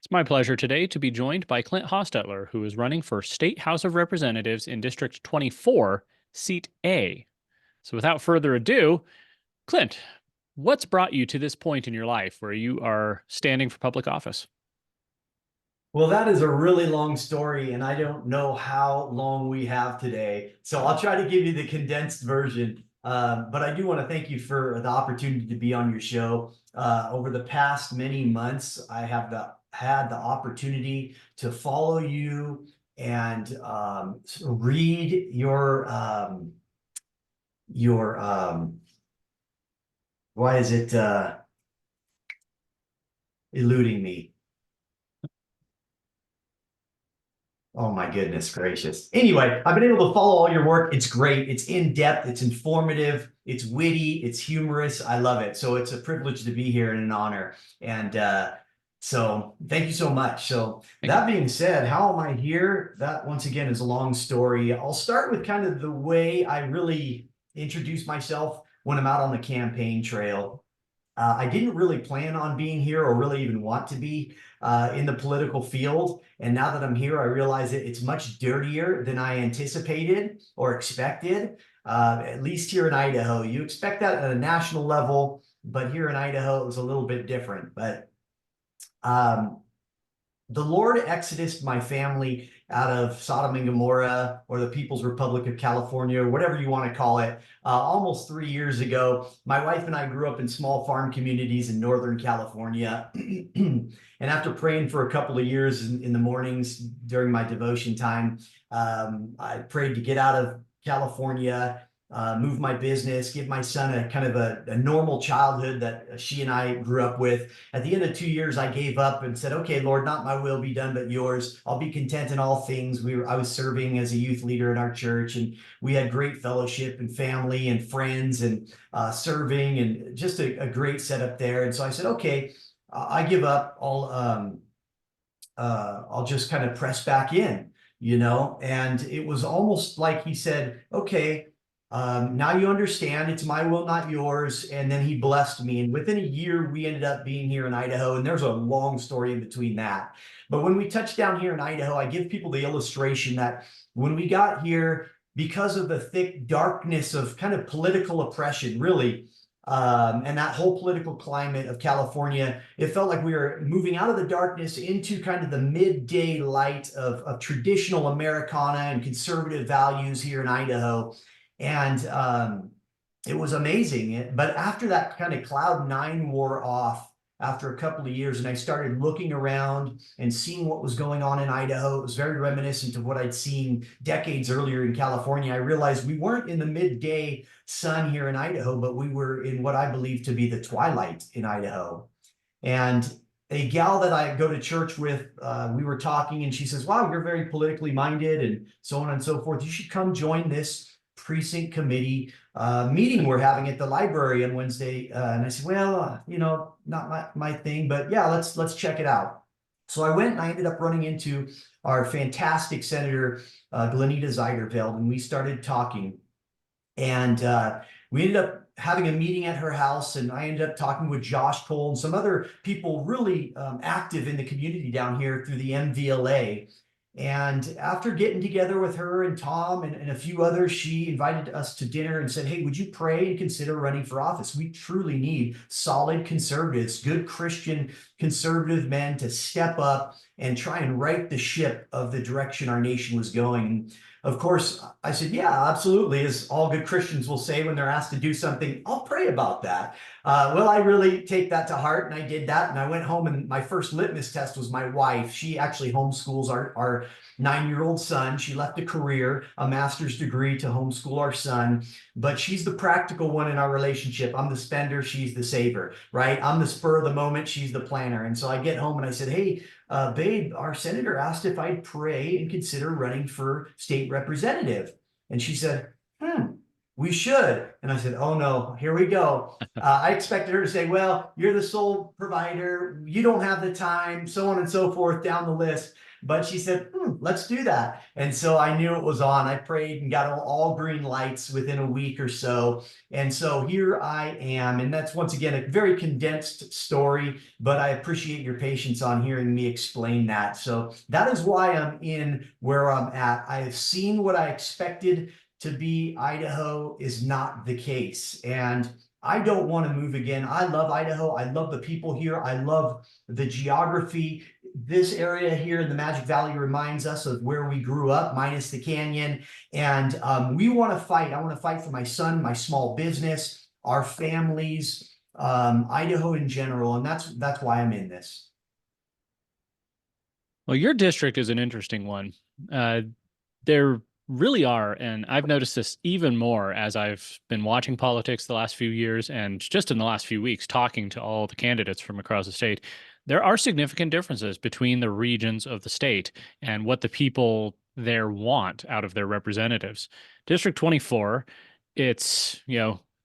It's my pleasure today to be joined by Clint Hostetler, who is running for State House of Representatives in District 24, Seat A. So, without further ado, Clint, what's brought you to this point in your life where you are standing for public office? Well, that is a really long story, and I don't know how long we have today. So I'll try to give you the condensed version. But I do want to thank you for the opportunity to be on your show. Over the past many months, I have had the opportunity to follow you and read your why is it eluding me? Oh my goodness gracious. Anyway, I've been able to follow all your work. It's great. It's in depth. It's informative. It's witty. It's humorous. I love it. So it's a privilege to be here and an honor. And so thank you so much. So Thank you. that being said, how am I here? That once again is a long story. I'll start with kind of the way I really introduce myself when I'm out on the campaign trail. I didn't really plan on being here or really even want to be in the political field. And now that I'm here, I realize that it's much dirtier than I anticipated or expected, at least here in Idaho. You expect that at a national level, but here in Idaho, it was a little bit different. But um, the Lord exodused my family out of Sodom and Gomorrah or the People's Republic of California, or whatever you want to call it, almost 3 years ago. My wife and I grew up in small farm communities in Northern California. And after praying for a couple of years in the mornings during my devotion time, I prayed to get out of California, move my business, give my son a kind of a normal childhood that she and I grew up with. At the end of 2 years, I gave up and said, okay, Lord, not my will be done, but yours. I'll be content in all things. I was serving as a youth leader in our church, and we had great fellowship and family and friends and serving and just a great setup there. And so I said, okay, I give up. I'll just kind of press back in, and it was almost like he said, okay, now you understand it's my will, not yours. And then he blessed me. And within a year, we ended up being here in Idaho. And there's a long story in between that. But when we touched down here in Idaho, I give people the illustration that when we got here, because of the thick darkness of kind of political oppression, really, and that whole political climate of California, it felt like we were moving out of the darkness into kind of the midday light of traditional Americana and conservative values here in Idaho. And it was amazing. But after that kind of cloud nine wore off, after a couple of years, and I started looking around and seeing what was going on in Idaho, it was very reminiscent of what I'd seen decades earlier in California. I realized we weren't in the midday sun here in Idaho, but we were in what I believe to be the twilight in Idaho. And a gal that I go to church with, we were talking, and she says, wow, you're very politically minded and so on and so forth. You should come join this precinct committee meeting we're having at the library on Wednesday. And I said, well, not my thing, but yeah, let's check it out. So I went and I ended up running into our fantastic Senator Glenita Zeiderveld, and we started talking. And we ended up having a meeting at her house, and I ended up talking with Josh Cole and some other people really active in the community down here through the MVLA. And after getting together with her and Tom and a few others, she invited us to dinner and said, hey, would you pray and consider running for office? We truly need solid conservatives, good Christian conservative men to step up and try and right the ship of the direction our nation was going. Of course, I said, yeah, absolutely. As all good Christians will say when they're asked to do something, I'll pray about that. Well, I really take that to heart, and I did that. And I went home, and my first litmus test was my wife. She actually homeschools our 9-year-old son. She left a career, a master's degree to homeschool our son, but she's the practical one in our relationship. I'm the spender, she's the saver, right? I'm the spur of the moment, she's the planner. And so I get home and I said, hey, babe, our senator asked if I'd pray and consider running for state representative. And she said, we should. And I said, oh no, here we go. I expected her to say, well, you're the sole provider. You don't have the time, so on and so forth down the list. But she said, let's do that. And so I knew it was on. I prayed and got all green lights within a week or so. And so here I am. And that's once again a very condensed story, but I appreciate your patience on hearing me explain that. So that is why I'm in where I'm at. I have seen what I expected to be. Idaho is not the case. And I don't want to move again. I love Idaho. I love the people here. I love the geography. This area here in the Magic Valley reminds us of where we grew up, minus the canyon. And we want to fight. I want to fight for my son, my small business, our families, Idaho in general. And that's why I'm in this. Well, your district is an interesting one. Uh, there really are, and I've noticed this even more as I've been watching politics the last few years and just in the last few weeks talking to all the candidates from across the state. There are significant differences between the regions of the state and what the people there want out of their representatives. District 24, it's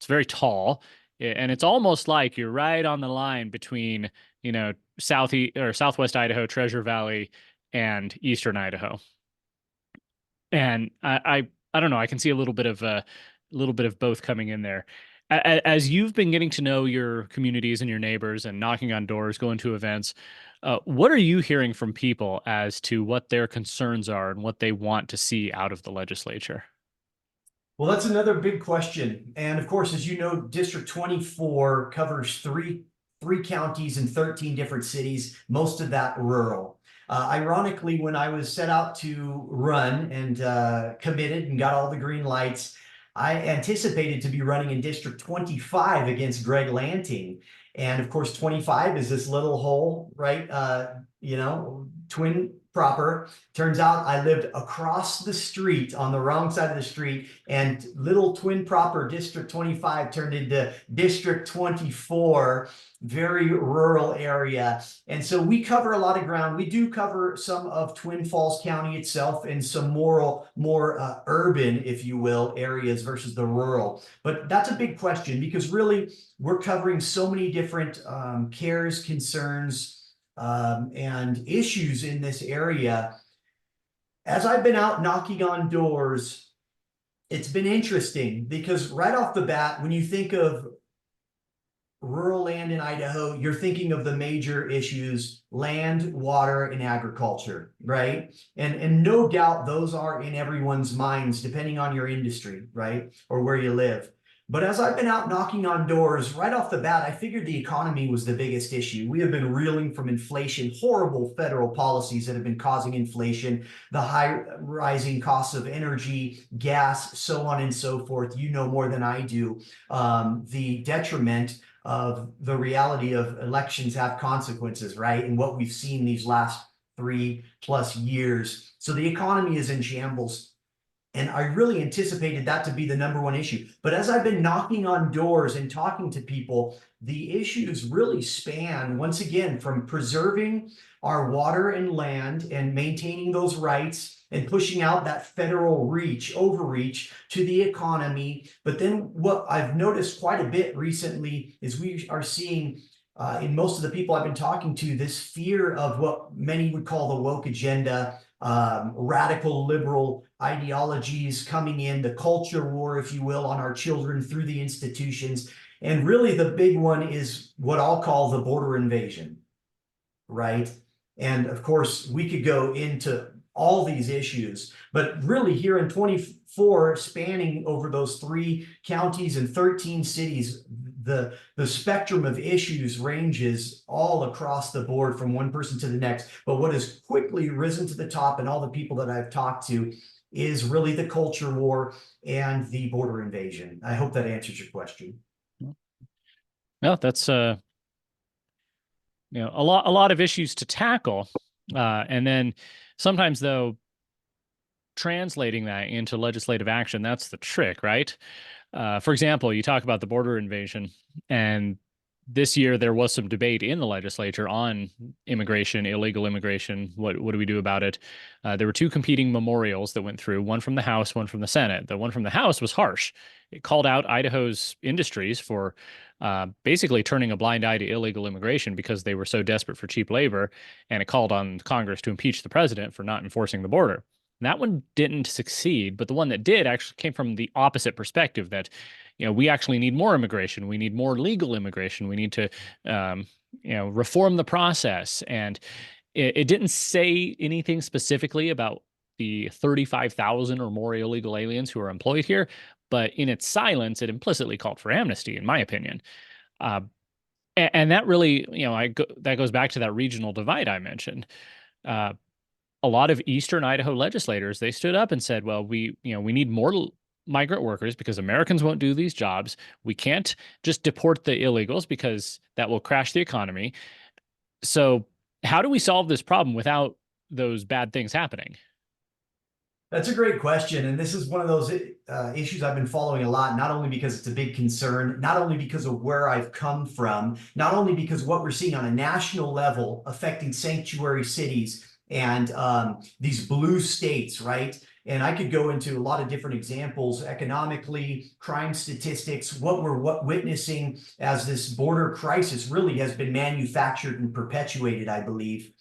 very tall, and it's almost like you're right on the line between, southeast or southwest Idaho, Treasure Valley, and eastern Idaho. And I don't know. I can see a little bit of both coming in there. As you've been getting to know your communities and your neighbors and knocking on doors, going to events, what are you hearing from people as to what their concerns are and what they want to see out of the legislature? Well, that's another big question. And of course, as you know, District 24 covers three counties and 13 different cities, most of that rural. Ironically, when I was set out to run and committed and got all the green lights, I anticipated to be running in District 25 against Greg Lanting. And of course, 25 is this little hole, right? Twin proper. Turns out I lived across the street on the wrong side of the street, and little twin proper District 25 turned into District 24, very rural area. And so we cover a lot of ground. We do cover some of Twin Falls County itself and some more urban, if you will, areas versus the rural. But that's a big question because really we're covering so many different cares, concerns, and issues in this area. As I've been out knocking on doors, it's been interesting because right off the bat, when you think of rural land in Idaho, you're thinking of the major issues: land, water, and agriculture, right? And no doubt those are in everyone's minds, depending on your industry, right? Or where you live. But as I've been out knocking on doors, right off the bat, I figured the economy was the biggest issue. We have been reeling from inflation, horrible federal policies that have been causing inflation, the high rising costs of energy, gas, so on and so forth. You know more than I do. The detriment of the reality of elections have consequences, right? And what we've seen these last 3+ years. So the economy is in shambles. And I really anticipated that to be the number one issue. But as I've been knocking on doors and talking to people, the issues really span, once again, from preserving our water and land and maintaining those rights and pushing out that federal overreach to the economy. But then what I've noticed quite a bit recently is we are seeing in most of the people I've been talking to, this fear of what many would call the woke agenda, radical liberal ideologies coming in, the culture war, if you will, on our children through the institutions. And really the big one is what I'll call the border invasion, right? And of course, we could go into all these issues, but really here in 24, spanning over those 3 counties and 13 cities, the spectrum of issues ranges all across the board from one person to the next. But what has quickly risen to the top, and all the people that I've talked to, is really the culture war and the border invasion. I hope that answers your question. Well, that's a lot of issues to tackle, and then sometimes though translating that into legislative action, that's the trick, right? For example, you talk about the border invasion, and this year there was some debate in the legislature on immigration, illegal immigration. What do we do about it? There were two competing memorials that went through, one from the House, one from the Senate. The one from the House was harsh. It called out Idaho's industries for basically turning a blind eye to illegal immigration because they were so desperate for cheap labor, and it called on Congress to impeach the president for not enforcing the border. And that one didn't succeed, but the one that did actually came from the opposite perspective that we actually need more immigration. We need more legal immigration. We need to, um, reform the process. And it didn't say anything specifically about the 35,000 or more illegal aliens who are employed here, but in its silence, it implicitly called for amnesty, in my opinion. Uh, and that really, that goes back to that regional divide I mentioned. Uh, a lot of Eastern Idaho legislators, they stood up and said, well, we need more migrant workers because Americans won't do these jobs. We can't just deport the illegals because that will crash the economy. So how do we solve this problem without those bad things happening? That's a great question. And this is one of those issues I've been following a lot, not only because it's a big concern, not only because of where I've come from, not only because what we're seeing on a national level affecting sanctuary cities and these blue states, right? And I could go into a lot of different examples economically, crime statistics, what we're witnessing as this border crisis really has been manufactured and perpetuated, I believe.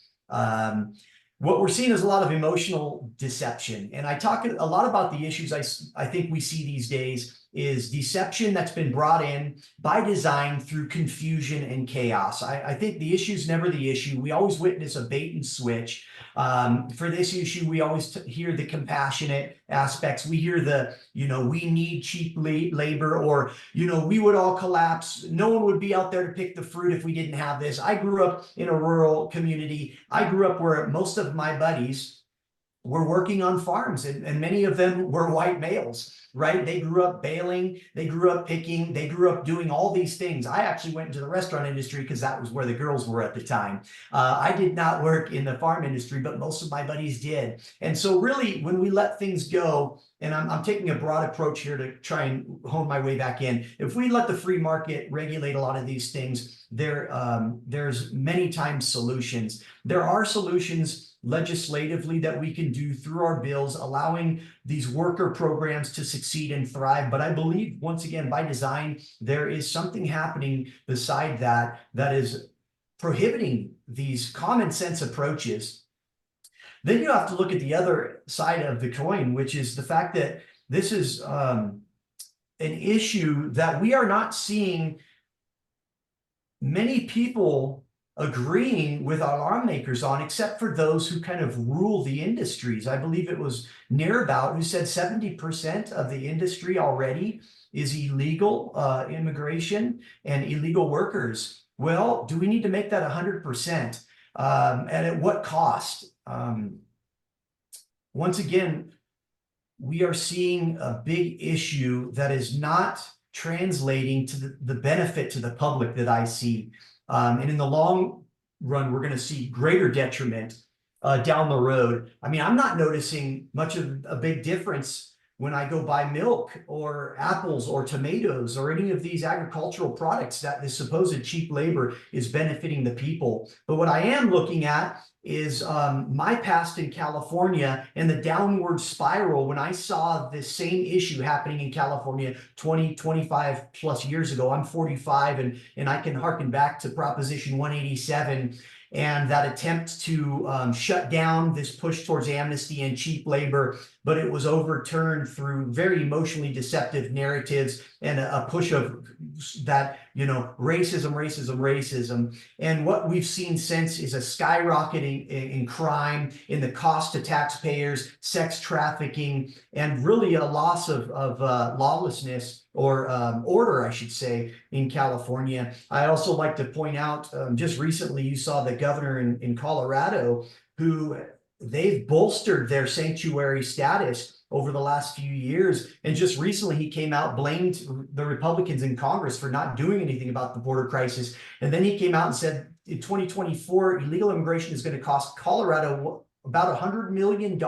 What we're seeing is a lot of emotional deception. And I talk a lot about the issues I think we see these days is deception that's been brought in by design through confusion and chaos. I think the issue is never the issue. We always witness a bait and switch. For this issue, we always hear the compassionate aspects. We hear we need cheap labor, or, we would all collapse. No one would be out there to pick the fruit if we didn't have this. I grew up in a rural community. I grew up where most of my buddies were working on farms, and many of them were white males, right? They grew up baling, they grew up picking, they grew up doing all these things. I actually went into the restaurant industry because that was where the girls were at the time. I did not work in the farm industry, but most of my buddies did. And so really, when we let things go, and I'm taking a broad approach here to try and hone my way back in. If we let the free market regulate a lot of these things, there's many times solutions. There are solutions legislatively that we can do through our bills, allowing these worker programs to succeed and thrive. But I believe, once again, by design, there is something happening beside that is prohibiting these common sense approaches. Then you have to look at the other side of the coin, which is the fact that this is an issue that we are not seeing many people agreeing with our lawmakers on, except for those who kind of rule the industries. I believe it was Nearbout who said 70% of the industry already is illegal immigration and illegal workers. Well, do we need to make that 100%? And at what cost? Once again, we are seeing a big issue that is not translating to the benefit to the public that I see. And in the long run, we're going to see greater detriment down the road. I mean, I'm not noticing much of a big difference when I go buy milk or apples or tomatoes or any of these agricultural products that the supposed cheap labor is benefiting the people. But what I am looking at is my past in California and the downward spiral when I saw this same issue happening in California 20, 25 plus years ago. I'm 45 and I can harken back to Proposition 187 and that attempt to shut down this push towards amnesty and cheap labor, but it was overturned through very emotionally deceptive narratives and a push of that, racism. And what we've seen since is a skyrocketing in crime, in the cost to taxpayers, sex trafficking, and really a loss of lawlessness or order, I should say, in California. I also like to point out, just recently you saw the governor in Colorado who they've bolstered their sanctuary status over the last few years. And just recently he came out, blamed the Republicans in Congress for not doing anything about the border crisis. And then he came out and said in 2024, illegal immigration is going to cost Colorado about $100 million.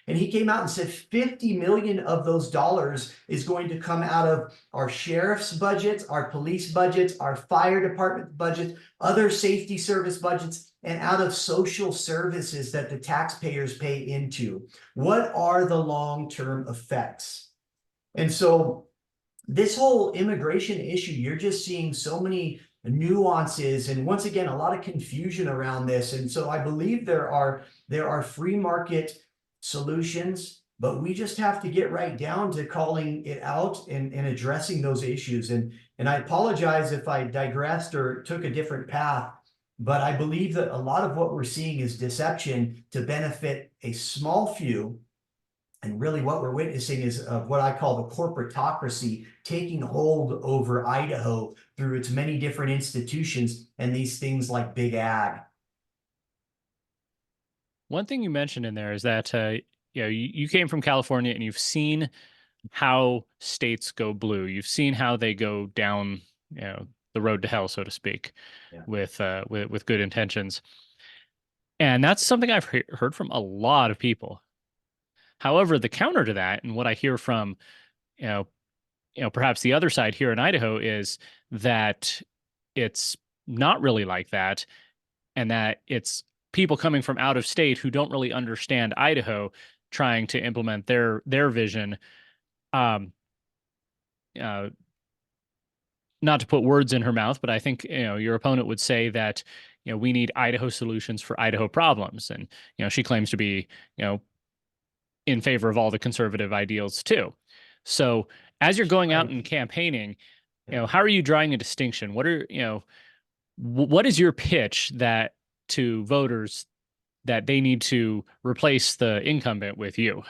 And he came out and said 50 million of those dollars is going to come out of our sheriff's budgets, our police budgets, our fire department budgets, other safety service budgets, and out of social services that the taxpayers pay into. What are the long-term effects? And so this whole immigration issue, you're just seeing so many nuances and once again a lot of confusion around this. And so I believe there are free market solutions, but we just have to get right down to calling it out and addressing those issues. And I apologize if I digressed or took a different path, but I believe that a lot of what we're seeing is deception to benefit a small few. And really what we're witnessing is what I call the corporatocracy taking hold over Idaho through its many different institutions and these things like Big Ag. One thing you mentioned in there is that you came from California and you've seen how states go blue. You've seen how they go down, the road to hell, so to speak, Yeah. with good intentions. And that's something I've heard from a lot of people. However, the counter to that, and what I hear from, you know, perhaps the other side here in Idaho is that it's not really like that, and that it's people coming from out of state who don't really understand Idaho trying to implement their vision. Um, uh, Not to put words in her mouth, but I think your opponent would say that we need Idaho solutions for Idaho problems, and she claims to be in favor of all the conservative ideals too. So as you're going out and campaigning, how are you drawing a distinction? What is your pitch that to voters that they need to replace the incumbent with you?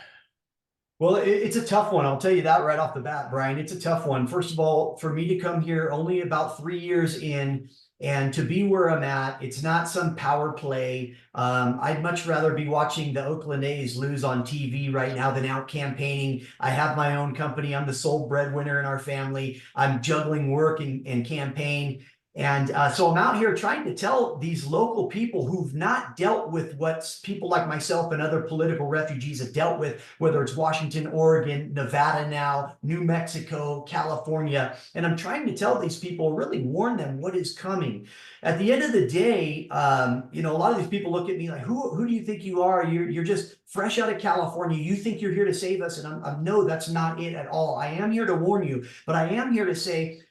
Well, it's a tough one. I'll tell you that right off the bat, Brian. It's a tough one. First of all, for me to come here only about 3 years in and to be where I'm at, it's not some power play. I'd much rather be watching the Oakland A's lose on TV right now than out campaigning. I have my own company. I'm the sole breadwinner in our family. I'm juggling work and campaign. And so I'm out here trying to tell these local people who've not dealt with what people like myself and other political refugees have dealt with, whether it's Washington, Oregon, Nevada now, New Mexico, California. And I'm trying to tell these people, really warn them what is coming. At the end of the day, a lot of these people look at me like, who do you think you are? You're just fresh out of California. You think you're here to save us. And no, that's not it at all. I am here to warn you, but I am here to say,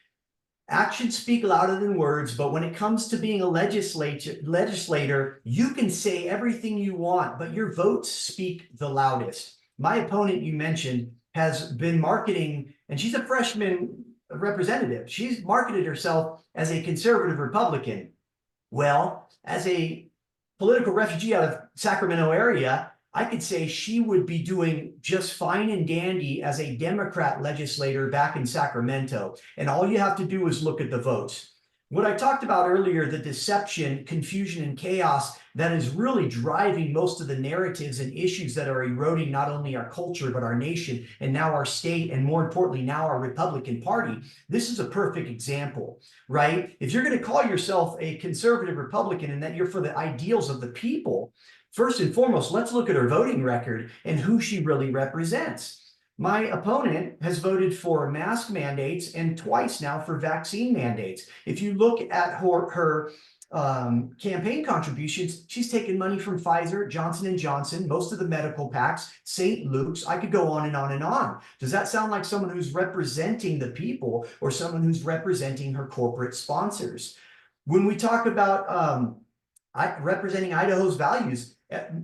actions speak louder than words, but when it comes to being a legislator, you can say everything you want, but your votes speak the loudest. My opponent you mentioned has been marketing, and she's a freshman representative. She's marketed herself as a conservative Republican. Well, as a political refugee out of Sacramento area, I could say she would be doing just fine and dandy as a Democrat legislator back in Sacramento. And all you have to do is look at the votes. What I talked about earlier, the deception, confusion, and chaos that is really driving most of the narratives and issues that are eroding not only our culture, but our nation, and now our state, and more importantly, now our Republican Party. This is a perfect example, right? If you're going to call yourself a conservative Republican and that you're for the ideals of the people, first and foremost, let's look at her voting record and who she really represents. My opponent has voted for mask mandates and twice now for vaccine mandates. If you look at her campaign contributions, she's taken money from Pfizer, Johnson & Johnson, most of the medical packs, St. Luke's. I could go on and on and on. Does that sound like someone who's representing the people or someone who's representing her corporate sponsors? When we talk about representing Idaho's values,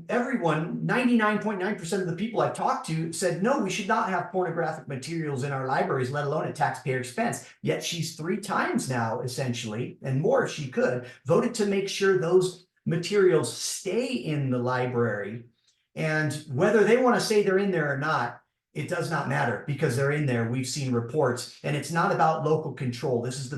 everyone, 99.9% of the people I talked to said, no, we should not have pornographic materials in our libraries, let alone at taxpayer expense. Yet she's 3 times now, essentially, and more if she could, voted to make sure those materials stay in the library. And whether they want to say they're in there or not, it does not matter because they're in there. We've seen reports, and it's not about local control. This is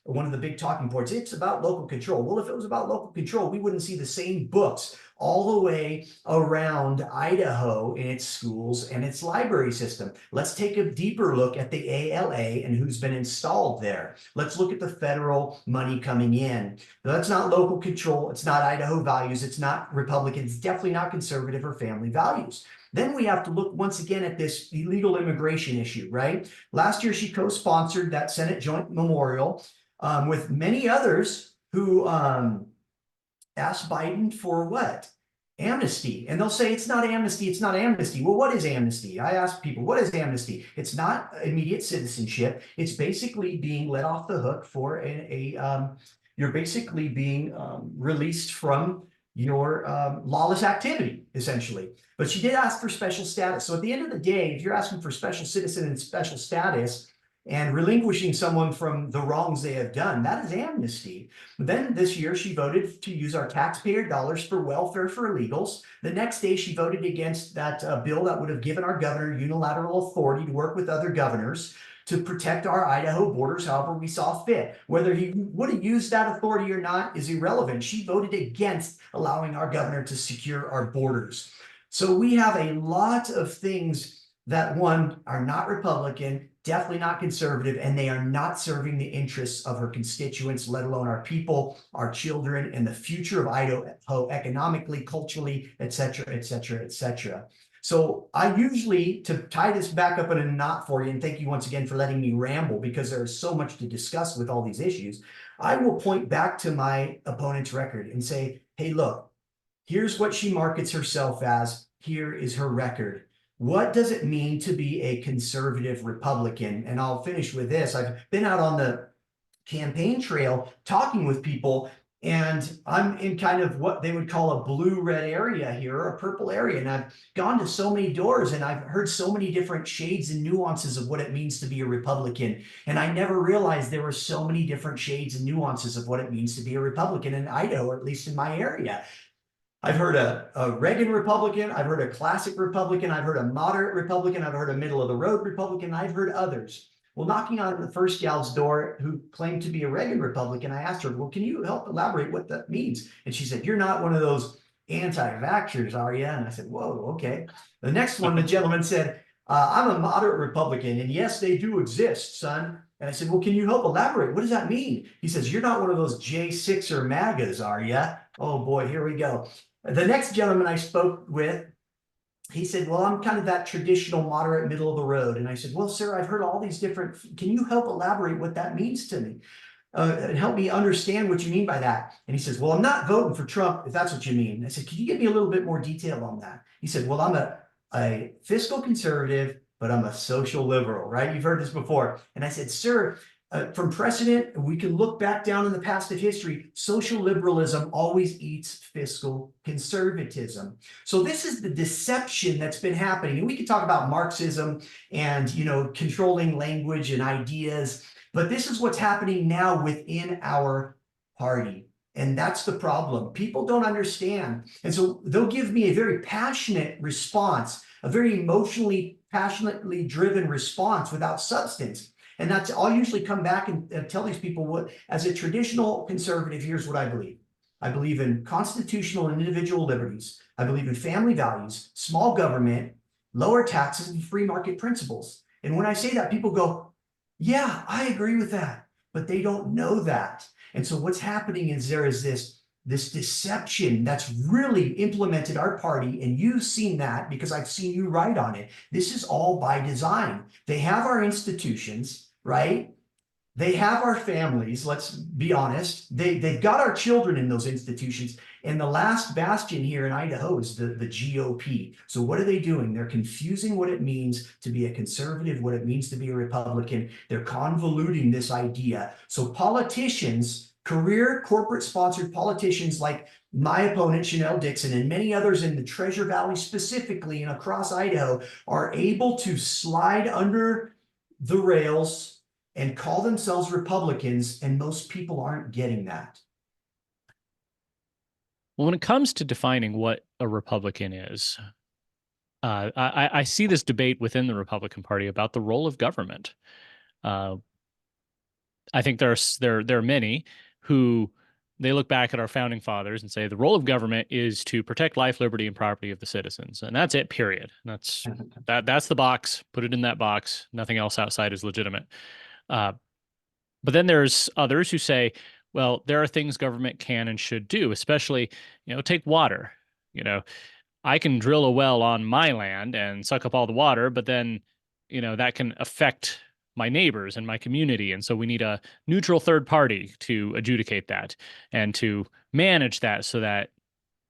one of the big talking points. It's about local control. Well, if it was about local control, we wouldn't see the same books all the way around Idaho in its schools and its library system. Let's take a deeper look at the ALA and who's been installed there. Let's look at the federal money coming in. Now, that's not local control. It's not Idaho values. It's not Republican. It's definitely not conservative or family values. Then we have to look once again at this illegal immigration issue, right? Last year, she co-sponsored that Senate Joint Memorial with many others who asked Biden for what? Amnesty. And they'll say it's not amnesty, it's not amnesty. Well, what is amnesty? I ask people, what is amnesty? It's not immediate citizenship. It's basically being let off the hook for you're basically being released from your lawless activity, essentially. But she did ask for special status. So at the end of the day, if you're asking for special citizen and special status, and relinquishing someone from the wrongs they have done, that is amnesty. Then this year, she voted to use our taxpayer dollars for welfare for illegals. The next day, she voted against that bill that would have given our governor unilateral authority to work with other governors to protect our Idaho borders however we saw fit. Whether he would have used that authority or not is irrelevant. She voted against allowing our governor to secure our borders. So we have a lot of things that, one, are not Republican, definitely not conservative, and they are not serving the interests of her constituents, let alone our people, our children, and the future of Idaho economically, culturally, et cetera, et cetera, et cetera. So I usually, to tie this back up in a knot for you, and thank you once again for letting me ramble because there is so much to discuss with all these issues, I will point back to my opponent's record and say, hey, look, here's what she markets herself as. Here is her record. What does it mean to be a conservative Republican? And I'll finish with this. I've been out on the campaign trail talking with people, and I'm in kind of what they would call a blue-red area here, or a purple area. And I've gone to so many doors and I've heard so many different shades and nuances of what it means to be a Republican. And I never realized there were so many different shades and nuances of what it means to be a Republican in Idaho, or at least in my area. I've heard a Reagan Republican, I've heard a classic Republican, I've heard a moderate Republican, I've heard a middle of the road Republican, I've heard others. Well, knocking on the first gal's door who claimed to be a Reagan Republican, I asked her, well, can you help elaborate what that means? And she said, you're not one of those anti-vaxxers, are you? And I said, whoa, okay. The next one, the gentleman said, I'm a moderate Republican, and yes, they do exist, son. And I said, well, can you help elaborate? What does that mean? He says, you're not one of those J6er MAGAs, are you? Oh boy, here we go. The next gentleman I spoke with, he said, well, I'm kind of that traditional moderate middle of the road. And I said, well, sir, I've heard all these different, can you help elaborate what that means to me? And help me understand what you mean by that. And he says, well, I'm not voting for Trump, if that's what you mean. I said, can you give me a little bit more detail on that? He said, well, I'm a fiscal conservative, but I'm a social liberal, right? You've heard this before. And I said, sir, from precedent, we can look back down in the past of history. Social liberalism always eats fiscal conservatism. So this is the deception that's been happening. And we could talk about Marxism and, controlling language and ideas, but this is what's happening now within our party. And that's the problem. People don't understand. And so they'll give me a very passionate response, a very emotionally, passionately driven response without substance. And that's, I'll usually come back and tell these people what, as a traditional conservative, here's what I believe. I believe in constitutional and individual liberties. I believe in family values, small government, lower taxes, and free market principles. And when I say that, people go, yeah, I agree with that, but they don't know that. And so what's happening is there is this deception that's really implemented our party, and you've seen that because I've seen you write on it. This is all by design. They have our institutions, right? They have our families, let's be honest. They've got our children in those institutions. And the last bastion here in Idaho is the GOP. So what are they doing? They're confusing what it means to be a conservative, what it means to be a Republican. They're convoluting this idea. So politicians, career corporate sponsored politicians like my opponent, Chanel Dixon, and many others in the Treasure Valley specifically and across Idaho are able to slide under the rails and call themselves Republicans, and most people aren't getting that. Well, when it comes to defining what a Republican is, I see this debate within the Republican Party about the role of government. I think there are many who they look back at our founding fathers and say the role of government is to protect life, liberty, and property of the citizens, and that's it. Period. That's the box. Put it in that box. Nothing else outside is legitimate. But then there's others who say, well, there are things government can and should do, especially, take water. I can drill a well on my land and suck up all the water, but then, that can affect my neighbors and my community. And so we need a neutral third party to adjudicate that and to manage that so that,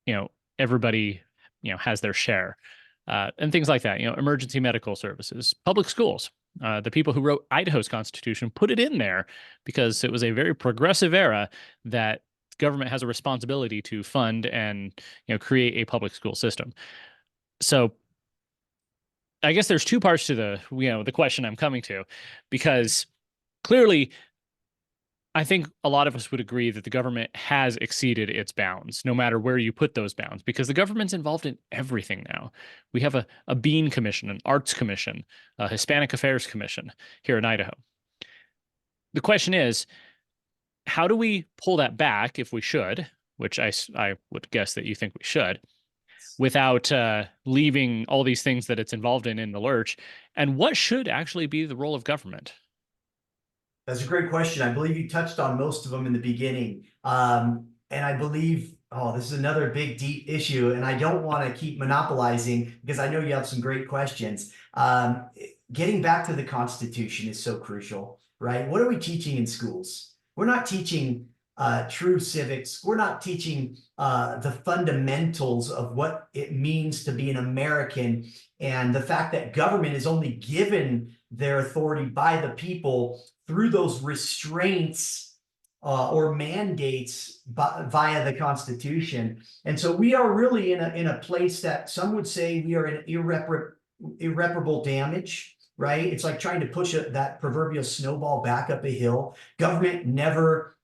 you know, everybody, has their share. And things like that, emergency medical services, public schools. The people who wrote Idaho's constitution put it in there because it was a very progressive era that government has a responsibility to fund and create a public school system. So I guess there's two parts to the question I'm coming to, because clearly I think a lot of us would agree that the government has exceeded its bounds, no matter where you put those bounds, because the government's involved in everything now. We have a Bean Commission, an Arts Commission, a Hispanic Affairs Commission here in Idaho. The question is, how do we pull that back if we should, which I would guess that you think we should, without leaving all these things that it's involved in the lurch? And what should actually be the role of government? That's a great question. I believe you touched on most of them in the beginning. And I believe, oh, this is another big, deep issue, and I don't want to keep monopolizing because I know you have some great questions. Getting back to the Constitution is so crucial, right? What are we teaching in schools? We're not teaching true civics. We're not teaching the fundamentals of what it means to be an American, and the fact that government is only given their authority by the people through those restraints or mandates via the Constitution. And so we are really in a place that some would say we are in irreparable damage, right? It's like trying to push that proverbial snowball back up a hill. Government never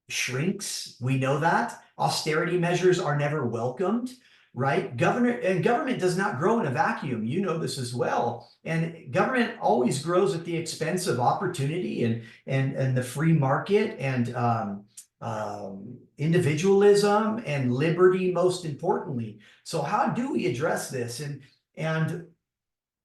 shrinks. We know that. Austerity measures are never welcomed, right? Government does not grow in a vacuum. You know this as well. And government always grows at the expense of opportunity and the free market and individualism and liberty, most importantly. So how do we address this? And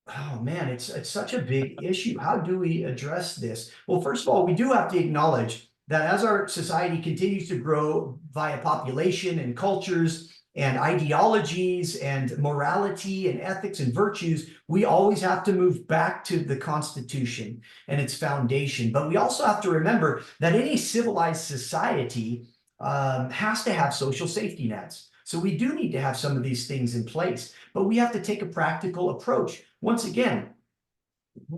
oh man, it's such a big issue. How do we address this? Well, first of all, we do have to acknowledge that as our society continues to grow via population and cultures and ideologies and morality and ethics and virtues, we always have to move back to the Constitution and its foundation. But we also have to remember that any civilized society has to have social safety nets. So we do need to have some of these things in place, but we have to take a practical approach. Once again,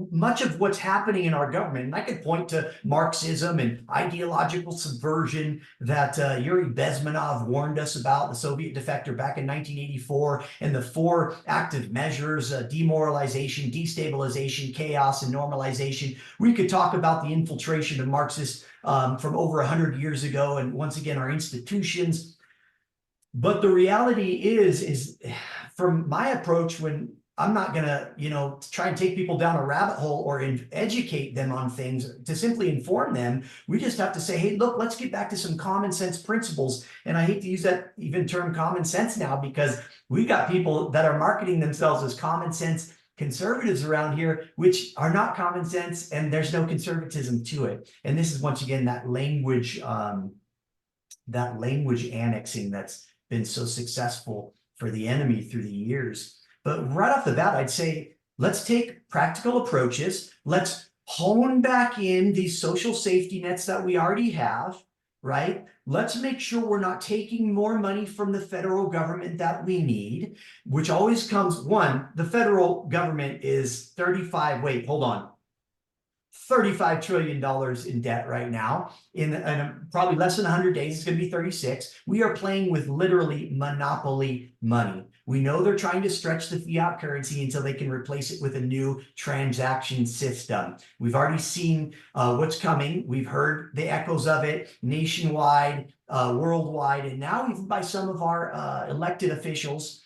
much of what's happening in our government, and I could point to Marxism and ideological subversion that Yuri Bezmenov warned us about, the Soviet defector back in 1984, and the four active measures, demoralization, destabilization, chaos, and normalization. We could talk about the infiltration of Marxists from over 100 years ago, and once again, our institutions. But the reality is from my approach, when I'm not gonna, try and take people down a rabbit hole or educate them on things to simply inform them. We just have to say, hey, look, let's get back to some common sense principles. And I hate to use that even term common sense now, because we've got people that are marketing themselves as common sense conservatives around here, which are not common sense, and there's no conservatism to it. And this is once again that language annexing that's been so successful for the enemy through the years. But right off the bat, I'd say, let's take practical approaches. Let's hone back in these social safety nets that we already have, right? Let's make sure we're not taking more money from the federal government that we need, which always comes, one, the federal government is $35 trillion in debt right now. In probably less than 100 days, it's going to be 36. We are playing with literally monopoly money. We know they're trying to stretch the fiat currency until they can replace it with a new transaction system. We've already seen what's coming. We've heard the echoes of it nationwide, worldwide, and now even by some of our elected officials.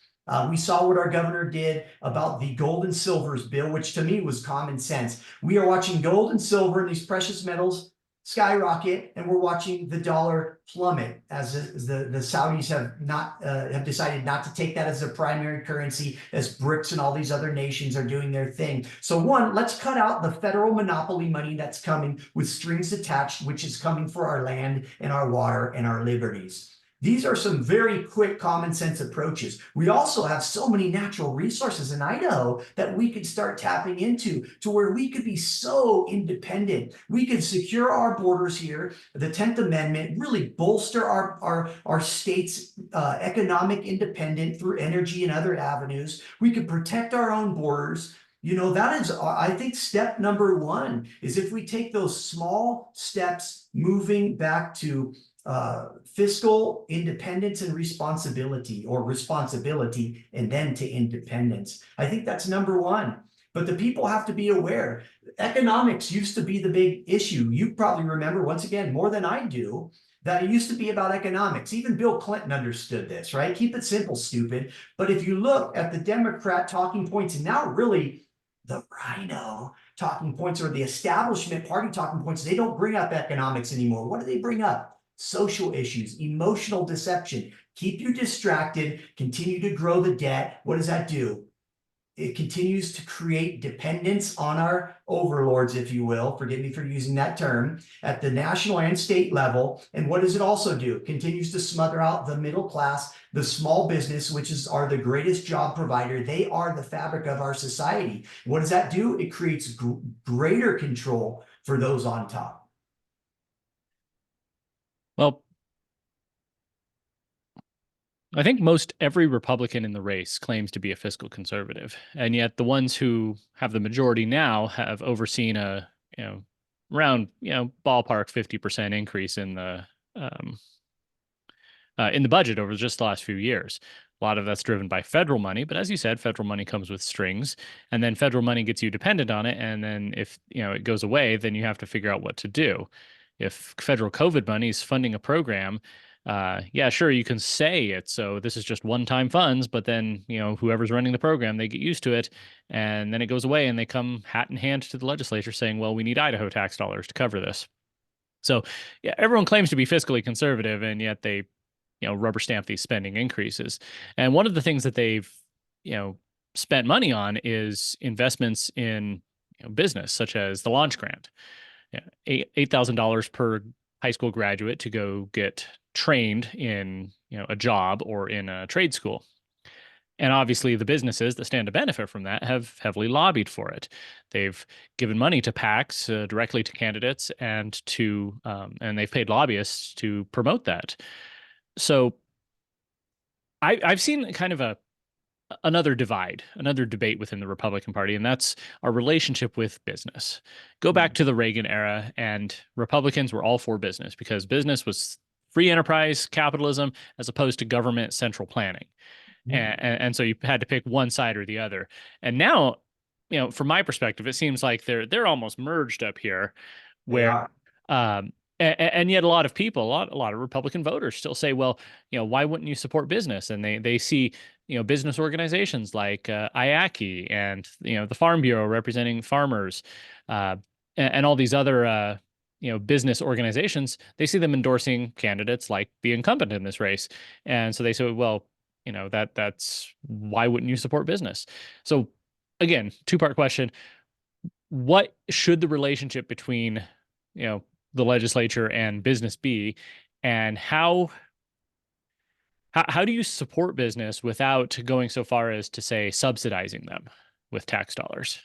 We saw what our governor did about the gold and silvers bill, which to me was common sense. We are watching gold and silver and these precious metals skyrocket, and we're watching the dollar plummet as the Saudis have decided not to take that as their primary currency, as BRICS and all these other nations are doing their thing. So one, let's cut out the federal monopoly money that's coming with strings attached, which is coming for our land and our water and our liberties. These are some very quick common sense approaches. We also have so many natural resources in Idaho that we could start tapping into to where we could be so independent. We could secure our borders here, the 10th Amendment, really bolster our state's economic independence through energy and other avenues. We could protect our own borders. You know, that is, I think, step number one is if we take those small steps moving back to fiscal independence and responsibility, or responsibility and then to independence. I think that's number one. But the people have to be aware. Economics used to be the big issue. You probably remember, once again, more than I do, that it used to be about economics. Even Bill Clinton understood this, right? Keep it simple, stupid. But if you look at the Democrat talking points, and now really the Rhino talking points, or the establishment party talking points, they don't bring up economics anymore. What do they bring up? Social issues, emotional deception, keep you distracted, continue to grow the debt. What does that do? It continues to create dependence on our overlords, if you will. Forgive me for using that term, at the national and state level. And what does it also do? Continues to smother out the middle class, the small business, which are the greatest job provider. They are the fabric of our society. What does that do? It creates greater control for those on top. Well, I think most every Republican in the race claims to be a fiscal conservative, and yet the ones who have the majority now have overseen a, around, ballpark 50% increase in the budget over just the last few years. A lot of that's driven by federal money, but as you said, federal money comes with strings, and then federal money gets you dependent on it, and then if it goes away, then you have to figure out what to do. If federal COVID money is funding a program, yeah, sure, you can say it. So this is just one-time funds, but then, whoever's running the program, they get used to it, and then it goes away, and they come hat in hand to the legislature saying, well, we need Idaho tax dollars to cover this. So yeah, everyone claims to be fiscally conservative, and yet they, rubber stamp these spending increases. And one of the things that they've, spent money on is investments in business, such as the launch grant. Yeah, $8,000 per high school graduate to go get trained in a job or in a trade school. And obviously, the businesses that stand to benefit from that have heavily lobbied for it. They've given money to PACs directly to candidates, and they've paid lobbyists to promote that. So I've seen kind of another divide, another debate within the Republican Party, and that's our relationship with business. Go back to the Reagan era, and Republicans were all for business because business was free enterprise capitalism as opposed to government central planning. And so you had to pick one side or the other. And now, from my perspective, it seems like they're almost merged up here, where and yet a lot of people, a lot of Republican voters still say, well, why wouldn't you support business? And they see, business organizations like IACI and, the Farm Bureau representing farmers, and all these other, business organizations. They see them endorsing candidates like the incumbent in this race. And so they say, well, that's why wouldn't you support business? So again, two-part question. What should the relationship between, the legislature and business be, and how do you support business without going so far as to say subsidizing them with tax dollars?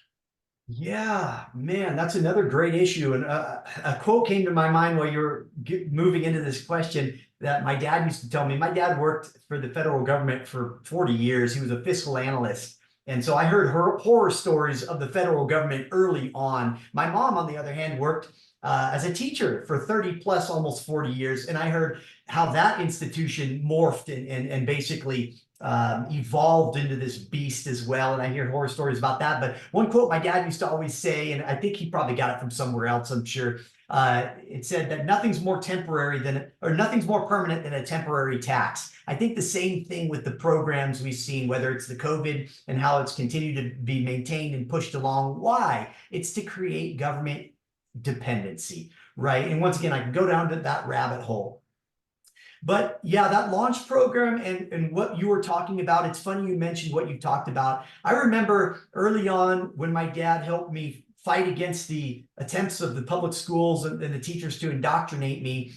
Yeah, man, that's another great issue. And a quote came to my mind while you were moving into this question that my dad used to tell me. My dad worked for the federal government for 40 years. He was a fiscal analyst. And so I heard horror stories of the federal government early on. My mom, on the other hand, worked as a teacher for 30 plus, almost 40 years. And I heard how that institution morphed and basically evolved into this beast as well. And I hear horror stories about that. But one quote my dad used to always say, and I think he probably got it from somewhere else, I'm sure. It said that nothing's more permanent than a temporary tax. I think the same thing with the programs we've seen, whether it's the COVID and how it's continued to be maintained and pushed along. Why? It's to create government dependency, right? And once again, I can go down to that rabbit hole. But yeah, that launch program and what you were talking about, it's funny you mentioned what you talked about. I remember early on when my dad helped me fight against the attempts of the public schools and the teachers to indoctrinate me.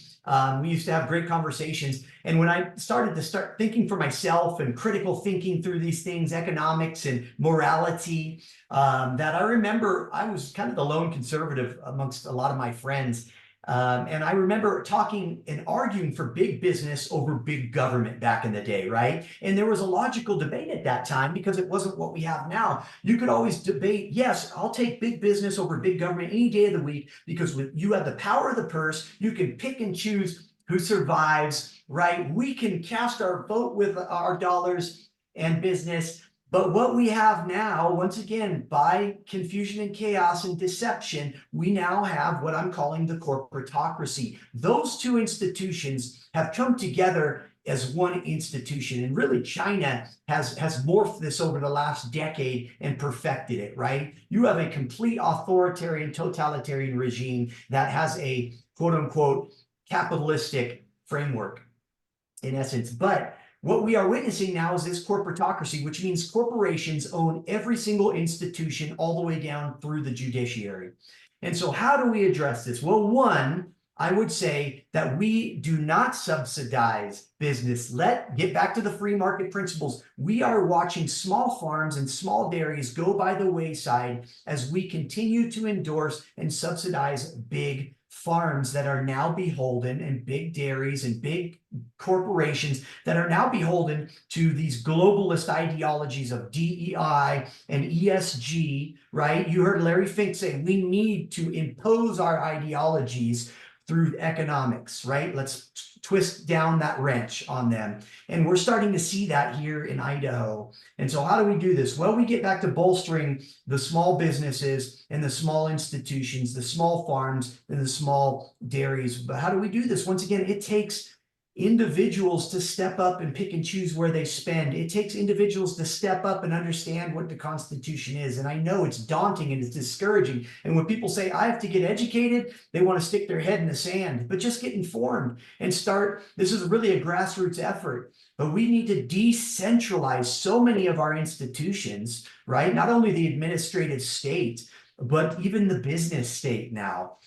We used to have great conversations. And when I started thinking for myself and critical thinking through these things, economics and morality, that I remember I was kind of the lone conservative amongst a lot of my friends. And I remember talking and arguing for big business over big government back in the day, right? And there was a logical debate at that time because it wasn't what we have now. You could always debate, yes, I'll take big business over big government any day of the week because with you have the power of the purse, you can pick and choose who survives, right? We can cast our vote with our dollars and business. But what we have now, once again, by confusion and chaos and deception, we now have what I'm calling the corporatocracy. Those two institutions have come together as one institution. And really, China has morphed this over the last decade and perfected it, right? You have a complete authoritarian, totalitarian regime that has a quote unquote capitalistic framework in essence. But what we are witnessing now is this corporatocracy, which means corporations own every single institution all the way down through the judiciary. And so how do we address this? Well, one, I would say that we do not subsidize business. Get back to the free market principles. We are watching small farms and small dairies go by the wayside as we continue to endorse and subsidize big farms that are now beholden, and big dairies and big corporations that are now beholden to these globalist ideologies of DEI and ESG, right? You heard Larry Fink say we need to impose our ideologies through economics, right? Let's twist down that wrench on them. And we're starting to see that here in Idaho. And so how do we do this? Well, we get back to bolstering the small businesses and the small institutions, the small farms and the small dairies. But how do we do this? Once again, it takes individuals to step up and pick and choose where they spend. It takes individuals to step up and understand what the Constitution is. And I know it's daunting and it's discouraging. And when people say, I have to get educated, they want to stick their head in the sand. But just get informed and start. This is really a grassroots effort. But we need to decentralize so many of our institutions, right? Not only the administrative state, but even the business state now.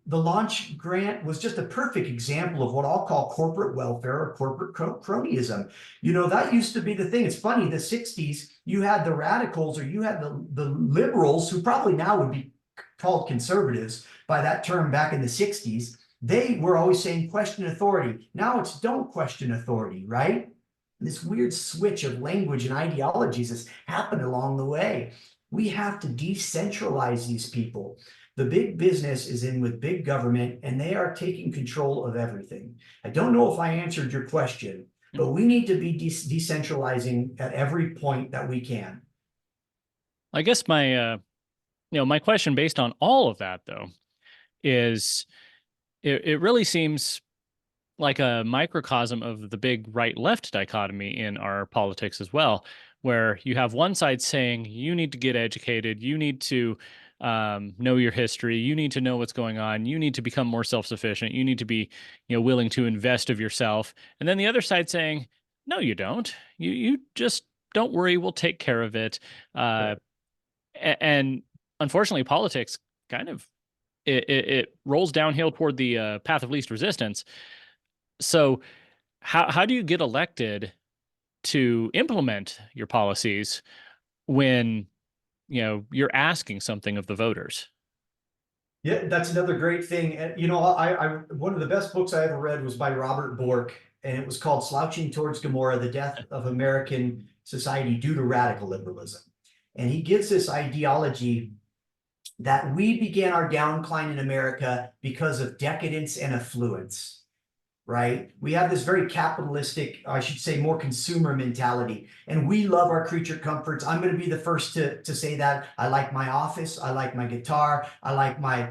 The launch grant was just a perfect example of what I'll call corporate welfare or corporate cronyism. You know, that used to be the thing. It's funny, the 60s, you had the radicals or you had the liberals, who probably now would be called conservatives by that term back in the 60s. They were always saying question authority. Now it's don't question authority, right? This weird switch of language and ideologies has happened along the way. We have to decentralize these people. The big business is in with big government, and they are taking control of everything. I don't know if I answered your question, but we need to be decentralizing at every point that we can. I guess my question based on all of that, though, is it really seems like a microcosm of the big right-left dichotomy in our politics as well, where you have one side saying you need to get educated, you need to know your history, you need to know what's going on, you need to become more self-sufficient, you need to be, willing to invest of yourself, and then the other side saying, no, you don't. You just don't worry, we'll take care of it. And unfortunately, politics kind of it rolls downhill toward the path of least resistance. So how do you get elected to implement your policies when you're asking something of the voters? Yeah, that's another great thing. You know, I one of the best books I ever read was by Robert Bork, and it was called Slouching Towards Gomorrah: The Death of American Society Due to Radical Liberalism. And he gives this ideology that we began our downcline in America because of decadence and affluence, right? We have this very capitalistic, I should say more consumer mentality, and we love our creature comforts. I'm going to be the first to say that. I like my office. I like my guitar. I like my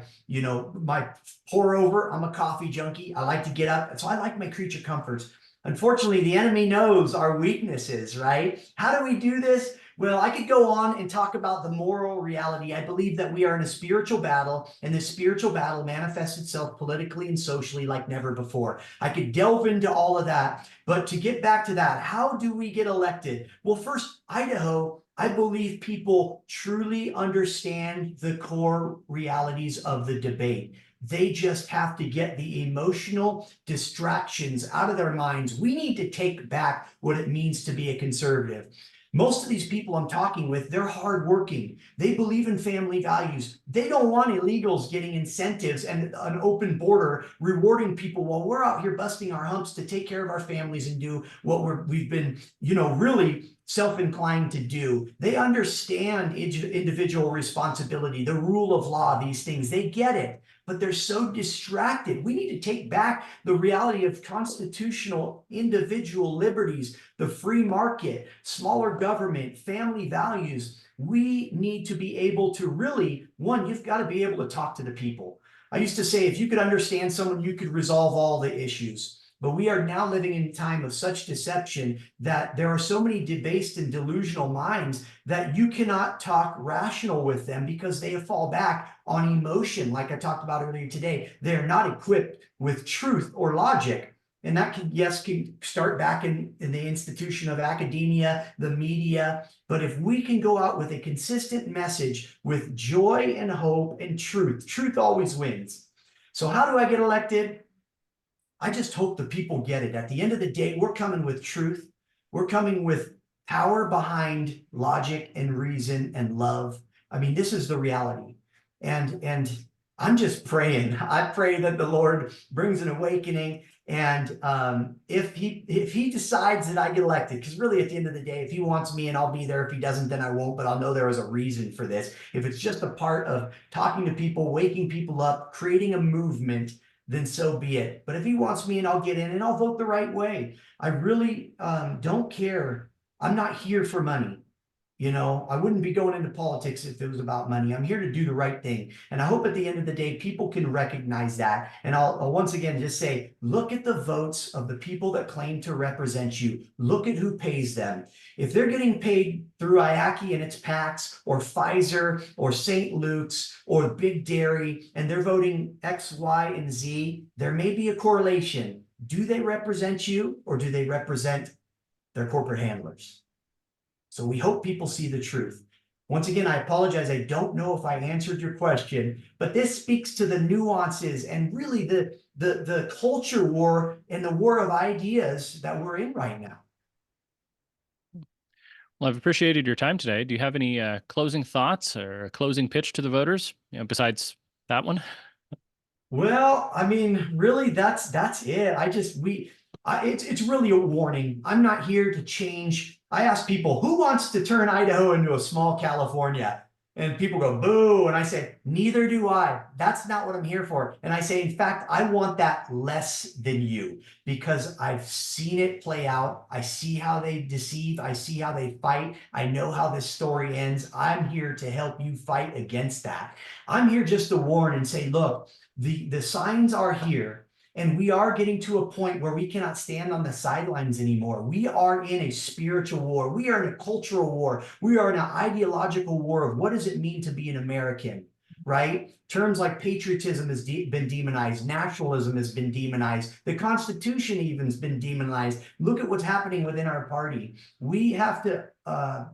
pour over. I'm a coffee junkie. I like to get up. So I like my creature comforts. Unfortunately, the enemy knows our weaknesses, right? How do we do this? Well, I could go on and talk about the moral reality. I believe that we are in a spiritual battle, and this spiritual battle manifests itself politically and socially like never before. I could delve into all of that, but to get back to that, how do we get elected? Well, first, Idaho I believe people truly understand the core realities of the debate. They just have to get the emotional distractions out of their minds. We need to take back what it means to be a conservative. Most of these people I'm talking with, they're hardworking. They believe in family values. They don't want illegals getting incentives and an open border rewarding people while we're out here busting our humps to take care of our families and do what we've been, really self-inclined to do. They understand individual responsibility, the rule of law, these things. They get it, but they're so distracted. We need to take back the reality of constitutional individual liberties, the free market, smaller government, family values. We need to be able to really, one, you've got to be able to talk to the people. I used to say, if you could understand someone, you could resolve all the issues. But we are now living in a time of such deception that there are so many debased and delusional minds that you cannot talk rational with them because they fall back on emotion, like I talked about earlier today. They're not equipped with truth or logic. And that can start back in the institution of academia, the media. But if we can go out with a consistent message with joy and hope and truth always wins. So how do I get elected? I just hope the people get it. At the end of the day, we're coming with truth. We're coming with power behind logic and reason and love. I mean, this is the reality. And I'm just praying. I pray that the Lord brings an awakening. And if he decides that I get elected, because really at the end of the day, if he wants me and I'll be there, if he doesn't, then I won't, but I'll know there was a reason for this. If it's just a part of talking to people, waking people up, creating a movement, then so be it. But if he wants me and I'll get in and I'll vote the right way. I really don't care. I'm not here for money. I wouldn't be going into politics if it was about money. I'm here to do the right thing. And I hope at the end of the day, people can recognize that. And I'll once again just say, look at the votes of the people that claim to represent you. Look at who pays them. If they're getting paid through IACI and its PACs, or Pfizer, or St. Luke's, or Big Dairy, and they're voting X, Y, and Z, there may be a correlation. Do they represent you, or do they represent their corporate handlers? So we hope people see the truth. Once again, I apologize. I don't know if I answered your question, but this speaks to the nuances and really the culture war and the war of ideas that we're in right now. Well, I've appreciated your time today. Do you have any closing thoughts or a closing pitch to the voters, besides that one? Well, I mean, really, that's it. It's really a warning. I'm not here to change. I ask people, who wants to turn Idaho into a small California? And people go, boo. And I say, neither do I. That's not what I'm here for. And I say, in fact, I want that less than you because I've seen it play out. I see how they deceive. I see how they fight. I know how this story ends. I'm here to help you fight against that. I'm here just to warn and say, look, the signs are here. And we are getting to a point where we cannot stand on the sidelines anymore. We are in a spiritual war. We are in a cultural war. We are in an ideological war of what does it mean to be an American, right? Terms like patriotism has been demonized. Nationalism has been demonized. The Constitution even has been demonized. Look at what's happening within our party. We have to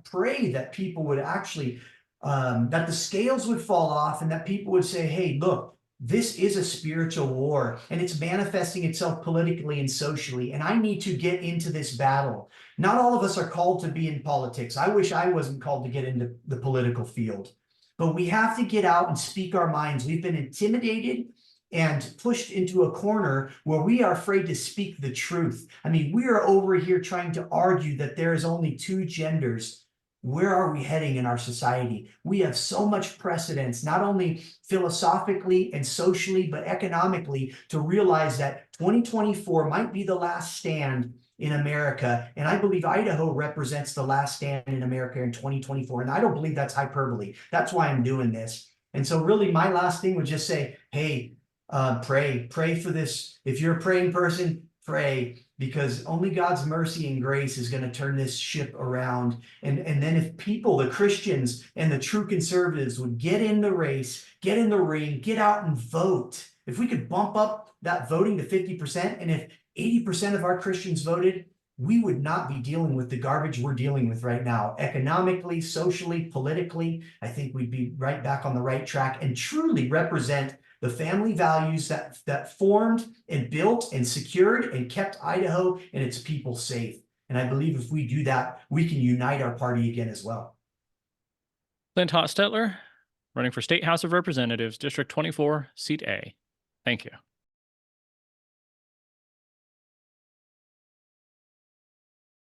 pray that people would actually, that the scales would fall off and that people would say, hey, look, this is a spiritual war and it's manifesting itself politically and socially. And I need to get into this battle. Not all of us are called to be in politics. I wish I wasn't called to get into the political field, but we have to get out and speak our minds. We've been intimidated and pushed into a corner where we are afraid to speak the truth. I mean, we are over here trying to argue that there is only two genders. Where are we heading in our society? We have so much precedence, not only philosophically and socially, but economically, to realize that 2024 might be the last stand in America. And I believe Idaho represents the last stand in America in 2024. And I don't believe that's hyperbole. That's why I'm doing this. And so really my last thing would just say, hey, pray for this. If you're a praying person, pray, because only God's mercy and grace is going to turn this ship around. And then if people, the Christians and the true conservatives would get in the race, get in the ring, get out and vote. If we could bump up that voting to 50%, and if 80% of our Christians voted, we would not be dealing with the garbage we're dealing with right now, economically, socially, politically. I think we'd be right back on the right track and truly represent the family values that formed and built and secured and kept Idaho and its people safe. And I believe if we do that, we can unite our party again as well. Clint Hostetler, running for State House of Representatives, District 24, Seat A. Thank you.